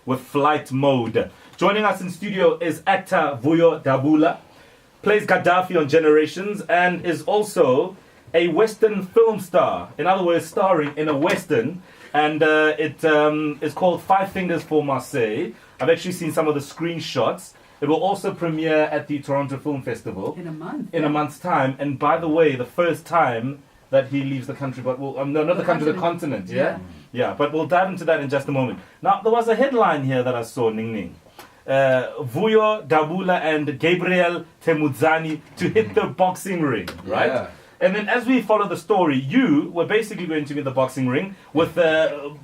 with Flight Mode. Joining us in studio is actor Vuyo Dabula, plays Gaddafi on Generations, and is also a Western film star. In other words, starring in a Western, and it is called Five Fingers for Marseille. I've actually seen some of the screenshots. It will also premiere at the Toronto Film Festival in a month. In a month's time. And by the way, the first time that he leaves the country, but no, not the country, the continent. Yeah. But we'll dive into that in just a moment. Now, there was a headline here that I saw, Ning Ning. Vuyo Dabula and Gabriel Temudzani to hit the boxing ring, right? Yeah. And then as we follow the story, you were basically going to be in the boxing ring with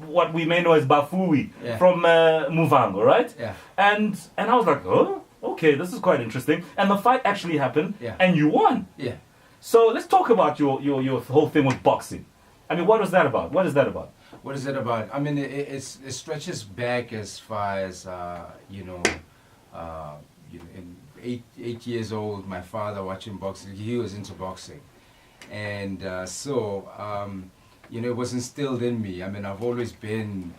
what we may know as Bafui from Muvango, right? Yeah. And I was like, oh, okay, this is quite interesting. And the fight actually happened, and you won. Yeah. So let's talk about your whole thing with boxing. I mean, what was that about? What is that about? What is it about? I mean, it stretches back as far as, in 8 years old, my father watching boxing, he was into boxing. And it was instilled in me. I mean, I've always been,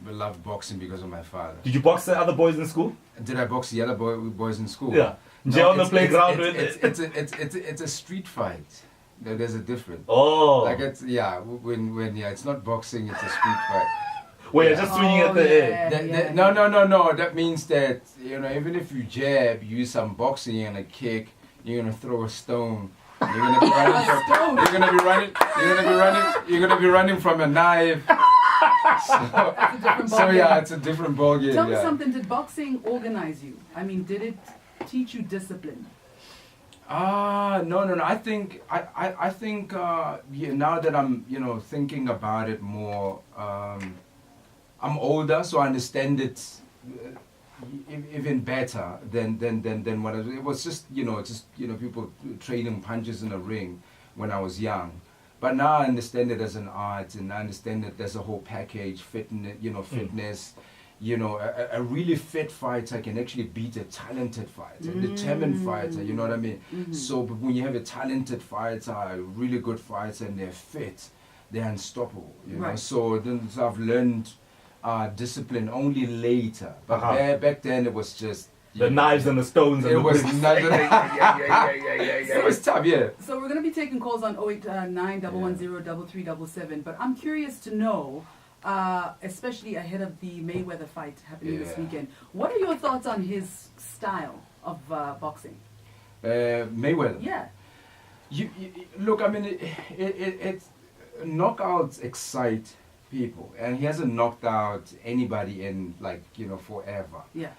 loved boxing because of my father. Did you box the other boys in school? Did I box the other boys in school? Yeah. No, on the playground. It's a street fight. There's a difference. Oh. Like it's it's not boxing. It's a street fight. Where you're just swinging at the air. No. That means that even if you jab, you use some boxing, you're gonna kick, you're gonna throw a stone. You're gonna be running. You're gonna be running from a knife. It's a different ballgame. Tell me something. Did boxing organize you? I mean, did it teach you discipline? No. I think now that I'm thinking about it more, I'm older, so I understand it even better than what it was. Just people trading punches in a ring when I was young, but now I understand it as an art, and I understand that there's a whole package, fitness. A really fit fighter can actually beat a talented fighter, a determined fighter, you know what I mean? Mm-hmm. So but when you have a talented fighter, a really good fighter, and they're fit, they're unstoppable, you know? So I've learned discipline only later. But back then it was just... The knives and the stones. It was It was tough, yeah. So we're going to be taking calls on 089-110-3377, but I'm curious to know, especially ahead of the Mayweather fight happening this weekend, what are your thoughts on his style of boxing? Mayweather? Yeah. You look, I mean, it's knockouts excite people, and he hasn't knocked out anybody in forever. Yeah.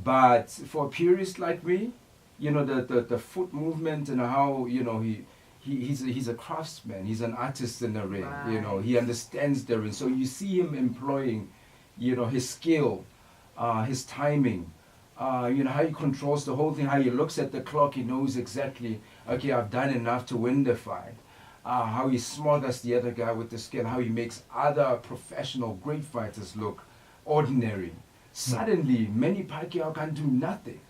But for a purist like me, the foot movement and how he's a craftsman. He's an artist in the ring. Right. He understands the ring. So you see him employing, his skill, his timing, how he controls the whole thing, how he looks at the clock. He knows exactly, okay, I've done enough to win the fight. How he smothers the other guy with the skill, how he makes other professional great fighters look ordinary. Suddenly, Manny Pacquiao can do nothing.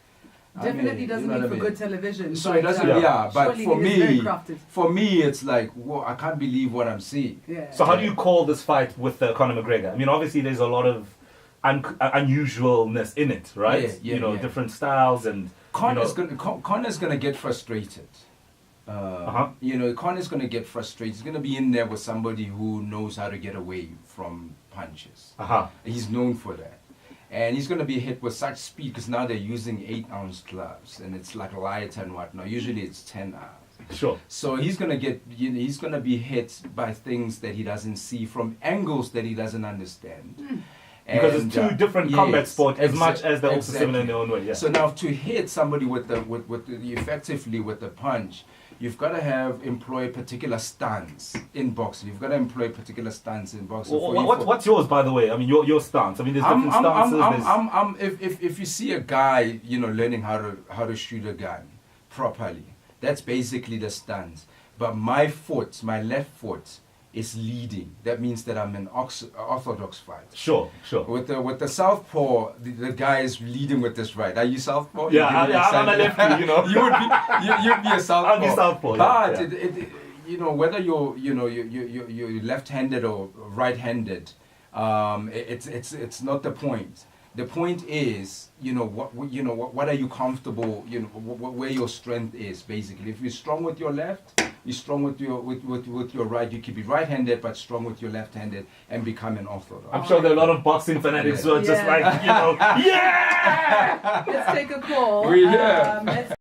Definitely doesn't make for good television. So it doesn't, but for me, it's like, whoa, I can't believe what I'm seeing. Yeah. So how do you call this fight with Conor McGregor? I mean, obviously there's a lot of unusualness in it, right? Different styles and... Conor's gonna get frustrated. Conor's gonna get frustrated. He's gonna be in there with somebody who knows how to get away from punches. He's known for that. And he's going to be hit with such speed because now they're using 8-ounce gloves and it's like lighter and whatnot. Usually it's 10 ounce. Sure. So he's going to he's going to be hit by things that he doesn't see from angles that he doesn't understand. Because it's two different combat sports as much as they're also similar in their own way. Yeah. So now to hit somebody effectively with the punch, you've got to employ particular stance in boxing. You've got to employ particular stance in boxing. What's yours, by the way? I mean, your stance. I mean, there's different stances. If you see a guy, learning how to shoot a gun properly, that's basically the stance. But my left foot, is leading. That means that I'm an orthodox fighter. Sure. With the southpaw, the guy is leading with this right. Are you southpaw? Yeah, I'm a lefty. You'd be a southpaw. I'll be southpaw. But whether you're left-handed or right-handed, it's not the point. The point is, what are you comfortable, where your strength is, basically. If you're strong with your left, you're strong with your right. You can be right-handed, but strong with your left-handed, and become an orthodox. I'm sure there are a lot of boxing fanatics who are just like, yeah! Let's take a call. We're here. Let's